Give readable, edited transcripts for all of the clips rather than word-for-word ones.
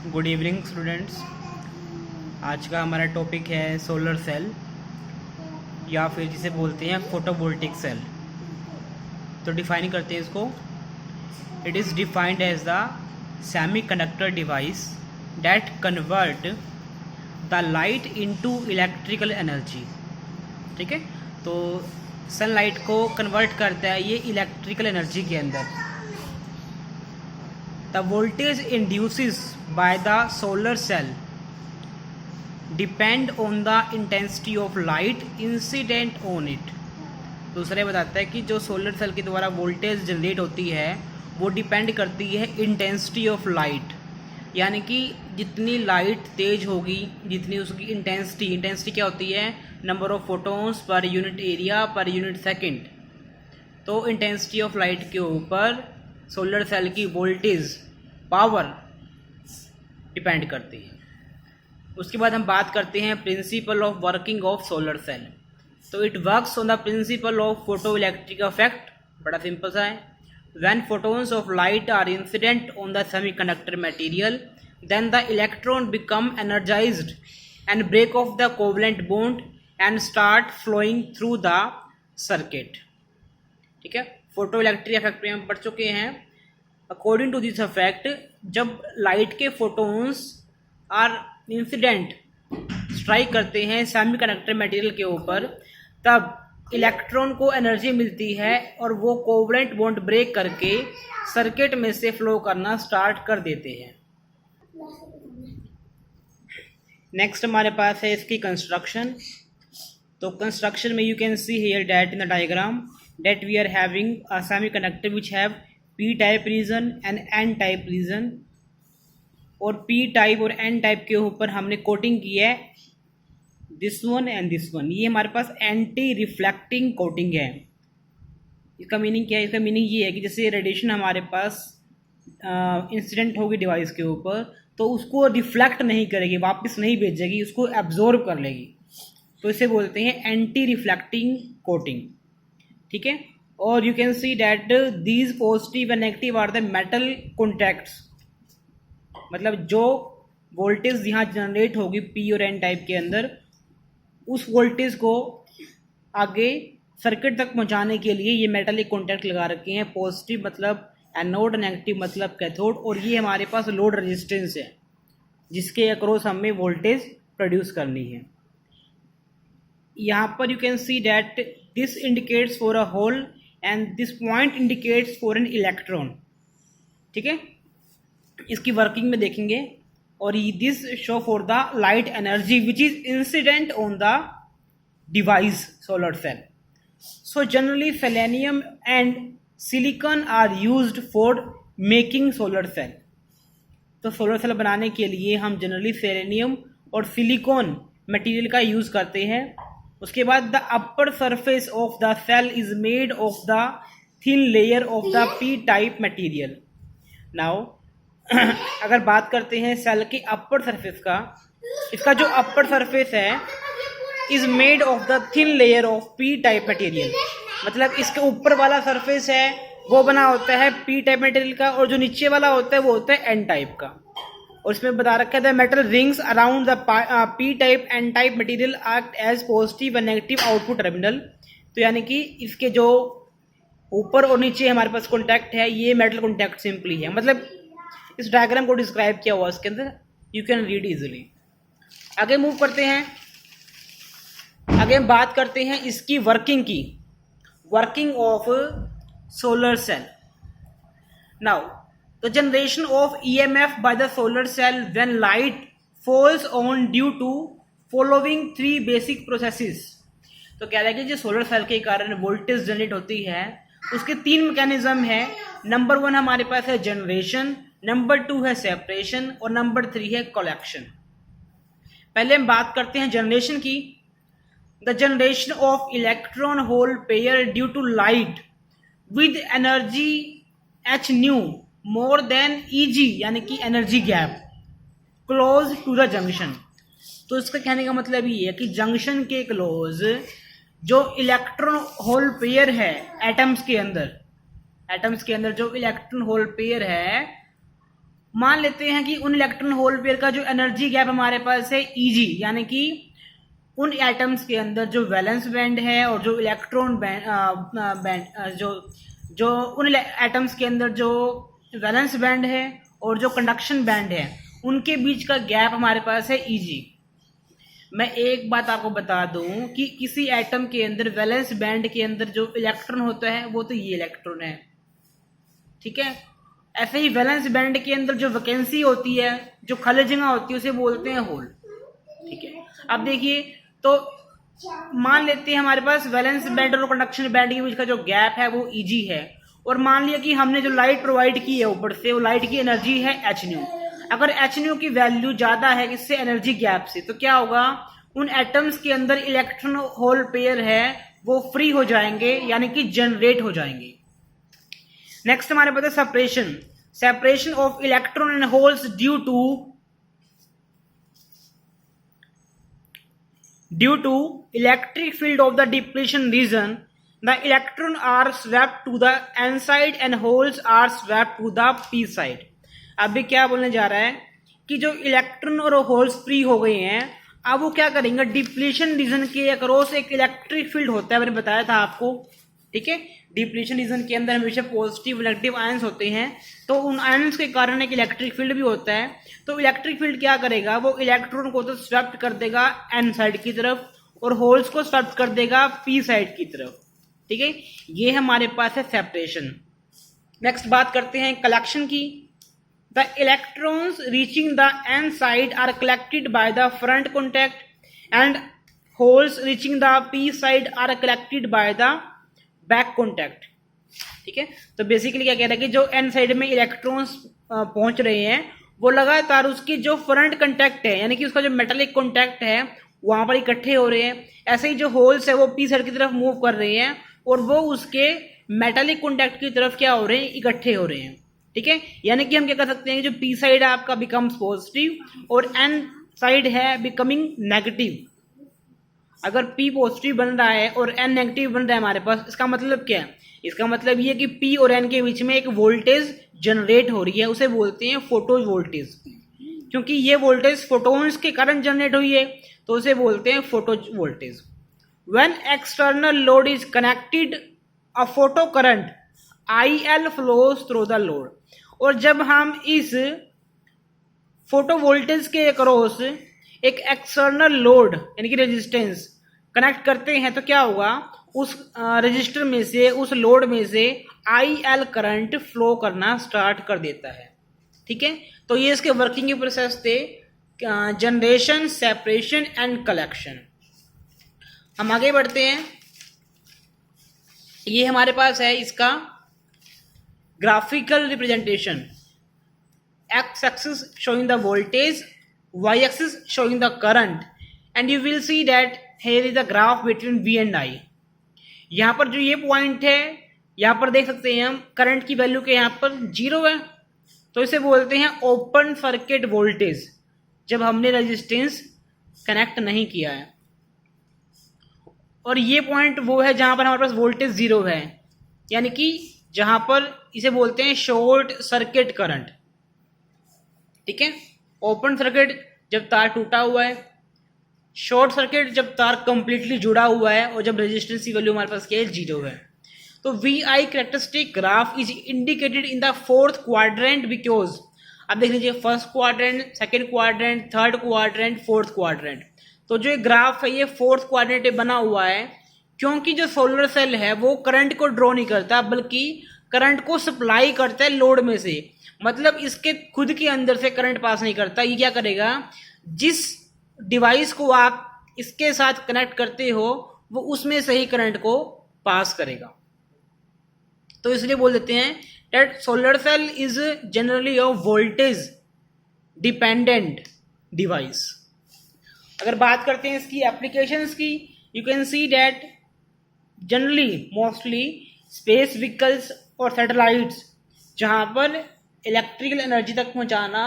Good evening students. आज का हमारा टॉपिक है सोलर सेल या फिर जिसे बोलते हैं फोटोवोल्टिक सेल। तो डिफाइन करते हैं इसको। It is defined as the semiconductor device that convert the light into electrical energy. ठीक है, तो सनलाइट को कन्वर्ट करता है ये इलेक्ट्रिकल एनर्जी के अंदर। The voltage induces by the solar cell depend on the intensity of light incident on it। दूसरे बताता है कि जो सोलर सेल के द्वारा वोल्टेज जनरेट होती है वो डिपेंड करती है इंटेंसिटी ऑफ लाइट, यानी कि जितनी लाइट तेज होगी जितनी उसकी इंटेंसिटी क्या होती है, number of photons per unit area per unit second. तो इंटेंसिटी ऑफ लाइट के ऊपर सोलर सेल की वोल्टेज पावर डिपेंड करती है। उसके बाद हम बात करते हैं principle of working of solar cell. तो it works on the principle of photo electric effect. बड़ा सिंपल सा है। When photons of light are incident on the semiconductor material then the electron become energized and break of the covalent bond and start flowing through the circuit. ठीक है, photo electric effect में हम पढ़ चुके हैं। According to this effect, जब light के photons are incident strike करते हैं सेमीकंडक्टर मटेरियल के ऊपर, तब इलेक्ट्रॉन को एनर्जी मिलती है और वो कोवलेंट बॉन्ड ब्रेक करके सर्किट में से फ्लो करना स्टार्ट कर देते हैं। नेक्स्ट हमारे पास है इसकी कंस्ट्रक्शन। तो कंस्ट्रक्शन में you can see here that in the diagram that we are having a semiconductor which have p type region and n type region, और p type और n type के ऊपर हमने कोटिंग की है this one and this one. ये हमारे पास anti reflecting coating है। इसका मीनिंग क्या है? इसका मीनिंग ये है कि जैसे रेडिएशन हमारे पास इंसिडेंट होगी डिवाइस के ऊपर तो उसको रिफ्लेक्ट नहीं करेगी, वापस नहीं भेजेगी, उसको एब्जॉर्ब कर लेगी। तो इसे बोलते हैं एंटी रिफ्लेक्टिंग कोटिंग। ठीक है, और you can see that these positive and negative are the metal contacts. मतलब जो वोल्टेज यहाँ जनरेट होगी पी और एन टाइप के अंदर, उस वोल्टेज को आगे सर्किट तक पहुँचाने के लिए ये मेटलिक कॉन्टैक्ट लगा रखे हैं। पॉजिटिव मतलब एनोड, नेगेटिव मतलब कैथोड, और ये हमारे पास लोड रेजिस्टेंस है जिसके अक्रॉस हमें वोल्टेज प्रोड्यूस करनी है। यहाँ पर you can see that this indicates for a hole and this point indicates for an electron. ठीक है, इसकी वर्किंग में देखेंगे। और this show for the light energy which is incident on the device solar cell. So generally selenium and silicon are used for making solar cell. तो solar cell बनाने के लिए हम जनरली सेलेनियम और सिलिकॉन मटेरियल का use करते हैं। उसके बाद the upper surface of the cell is made of the thin layer of the P type material. Now अगर बात करते हैं सेल के अपर सरफेस का, इसका जो अपर सरफेस है is made of the thin layer of P type material. मतलब इसके ऊपर वाला सरफेस है वो बना होता है पी टाइप मटेरियल का, और जो नीचे वाला होता है वो होता है एन टाइप का। और इसमें बता रखा है the metal rings around the P type N type material act as positive and negative output terminal. तो यानी कि इसके जो ऊपर और नीचे हमारे पास कॉन्टैक्ट है ये मेटल कॉन्टैक्ट सिंपली है। मतलब इस डायग्राम को डिस्क्राइब किया हुआ इसके अंदर, यू कैन रीड इजिली। आगे मूव करते हैं। आगे हम बात करते हैं इसकी वर्किंग की, working of solar cell. Now the generation of EMF by the solar cell when light falls on due to following three basic processes। तो कह रहा है कि जो सोलर सेल के कारण वोल्टेज जनरेट होती है उसके तीन मैकेनिज्म है। नंबर 1 हमारे पास है जनरेशन, नंबर 2 है सेपरेशन, और नंबर 3 है कलेक्शन। पहले हम बात करते हैं जनरेशन की। The generation of electron hole pair due to light with energy h nu more than Eg, यानी कि energy gap close to the junction. तो इसका कहने का मतलब ये है कि जंक्शन के क्लोज जो इलेक्ट्रॉन होल पेयर है एटम्स के अंदर जो इलेक्ट्रॉन होल पेयर है मान लेते हैं कि उन इलेक्ट्रॉन होल पेयर का जो एनर्जी गैप हमारे पास है Eg, यानी कि उन एटम्स के अंदर जो वैलेंस बैंड है और जो इलेक्ट्रॉन बैंड जो उन एटम्स के अंदर जो वैलेंस बैंड है और जो कंडक्शन बैंड है उनके बीच का गैप हमारे पास है Eg। मैं एक बात आपको बता दूं कि किसी एटम के अंदर वैलेंस बैंड के अंदर जो इलेक्ट्रॉन होता है वो तो ये इलेक्ट्रॉन है, ठीक है। ऐसे ही वैलेंस बैंड के अंदर जो वैकेंसी होती है, जो खाली जगह होती है, उसे बोलते हैं होल, ठीक है। अब देखिए, तो मान लेते हैं हमारे पास वैलेंस बैंड और कंडक्शन बैंड के बीच का जो गैप है वो Eg है, और मान लिया कि हमने जो लाइट प्रोवाइड की है ऊपर से, वो लाइट की एनर्जी है hν। अगर hν की वैल्यू ज्यादा है किससे, एनर्जी गैप से, तो क्या होगा, उन एटम्स के अंदर इलेक्ट्रॉन होल पेयर है वो फ्री हो जाएंगे, यानी कि जनरेट हो जाएंगे। नेक्स्ट हमारे पास है separation. Separation of electron and holes due to electric field of the depletion region, the electron are swept to the n side and holes are swept to the p side। अभी क्या बोलने जा रहा है कि जो इलेक्ट्रॉन और holes free हो गए हैं, अब वो क्या करेंगे, डिप्लीशन रीजन के अक्रॉस एक इलेक्ट्रिक फील्ड होता है, मैंने बताया था आपको, ठीक है। डिप्लीशन रीजन के अंदर हमेशा पॉजिटिव नेगेटिव आयंस होते हैं, तो उन आयंस के कारण एक इलेक्ट्रिक फील्ड भी होता है। तो इलेक्ट्रिक फील्ड क्या करेगा, वो इलेक्ट्रॉन को तो स्वेप्ट कर देगा n साइड की तरफ और होल्स को स्वेप्ट कर देगा p साइड की तरफ, ठीक है। ये हमारे पास है सेपरेशन। नेक्स्ट बात करते हैं कलेक्शन की। The electrons reaching the n side are collected by the front contact and holes reaching the p side are collected by the back contact, ठीक है। तो बेसिकली क्या कह रहा है कि जो n साइड में इलेक्ट्रॉन्स पहुंच रहे हैं वो लगातार उसकी जो फ्रंट कॉन्टैक्ट है, यानी कि उसका जो मेटालिक कॉन्टैक्ट है वहां पर इकट्ठे हो रहे हैं। ऐसे ही जो होल्स है वो p साइड की तरफ मूव कर रहे हैं और वो उसके मेटालिक कॉन्टैक्ट की तरफ क्या हो रहे हैं, इकट्ठे हो रहे हैं, ठीक है। यानी कि हम क्या कर सकते हैं कि जो p साइड है आपका बिकम्स पॉजिटिव और n साइड है बिकमिंग नेगेटिव। अगर p पॉजिटिव बन रहा है और n नेगेटिव बन रहा है हमारे पास, इसका मतलब क्या है, इसका मतलब ये कि p और n के बीच में एक वोल्टेज जनरेट हो रही है, उसे बोलते हैं फोटो वोल्टेज। क्योंकि ये वोल्टेज फोटोन्स के कारण जनरेट हुई है तो उसे बोलते हैं photo voltage. When external load is connected, a photo current IL flows through the load। और जब हम इस फोटो वोल्टेज के अक्रॉस एक एक्सटर्नल लोड यानी कि रेजिस्टेंस कनेक्ट करते हैं तो क्या होगा, उस रजिस्टर में से, उस लोड में से IL करंट फ्लो करना स्टार्ट कर देता है, ठीक है। तो ये इसके वर्किंग के प्रोसेस थे, जनरेशन, सेपरेशन एंड कलेक्शन। हम आगे बढ़ते हैं। ये हमारे पास है इसका graphical representation. X axis showing the voltage, Y axis showing the current, and you will see that here is the graph between V and I। यहाँ पर जो ये पॉइंट है, यहाँ पर देख सकते हैं हम करंट की वैल्यू के यहाँ पर 0 है, तो इसे बोलते हैं ओपन सर्किट वोल्टेज, जब हमने रेजिस्टेंस कनेक्ट नहीं किया है। और ये पॉइंट वो है जहां पर हमारे पास वोल्टेज 0 है, यानी कि जहां पर इसे बोलते हैं शॉर्ट सर्किट करंट, ठीक है। ओपन सर्किट जब तार टूटा हुआ है, शॉर्ट सर्किट जब तार कंप्लीटली जुड़ा हुआ है, और जब रेजिस्टेंस की वैल्यू हमारे पास क्या है, 0 है। तो VI characteristic graph is indicated in the fourth quadrant because, अब देख लीजिए, first quadrant, second quadrant, third quadrant, fourth quadrant. तो जो ग्राफ है ये फोर्थ क्वाड्रेंट पे बना हुआ है, क्योंकि जो सोलर सेल है वो करंट को ड्रॉ नहीं करता बल्कि करंट को सप्लाई करता है लोड में से, मतलब इसके खुद के अंदर से करंट पास नहीं करता। ये क्या करेगा, जिस डिवाइस को आप इसके साथ कनेक्ट करते हो वो उसमें से ही करंट को पास करेगा। तो इसलिए बोल देते हैं that solar cell is generally a voltage dependent device। अगर बात करते हैं इसकी एप्लीकेशंस की, you can see that generally mostly space vehicles और सैटेलाइट्स, जहाँ पर इलेक्ट्रिकल एनर्जी तक पहुँचाना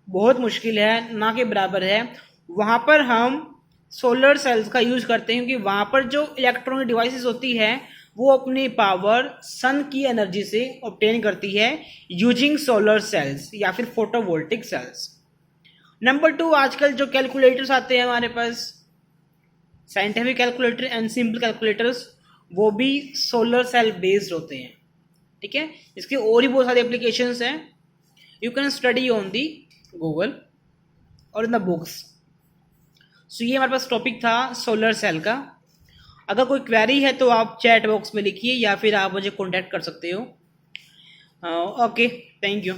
बहुत मुश्किल है, ना के बराबर है, वहाँ पर हम सोलर सेल्स का यूज करते हैं, क्योंकि वहाँ पर जो इलेक्ट्रॉनिक डिवाइसेस होती है वो अपनी पावर सन की एनर्जी से ऑब्टेन करती है यूजिंग सोलर सेल्स या फिर फोटोवोल्टिक सेल्स। नंबर 2, आजकल जो कैलकुलेटर्स आते हैं हमारे पास, scientific calculator and simple calculators, वो भी सोलर सेल बेस्ड होते हैं। ठीक है, इसके और भी बहुत सारे एप्लीकेशंस हैं, you can study on the Google और इन द बुक्स। सो ये हमारे पास टॉपिक था सोलर सेल का। अगर कोई क्वेरी है तो आप चैट बॉक्स में लिखिए या फिर आप मुझे कॉन्टैक्ट कर सकते हो। Okay, thank you.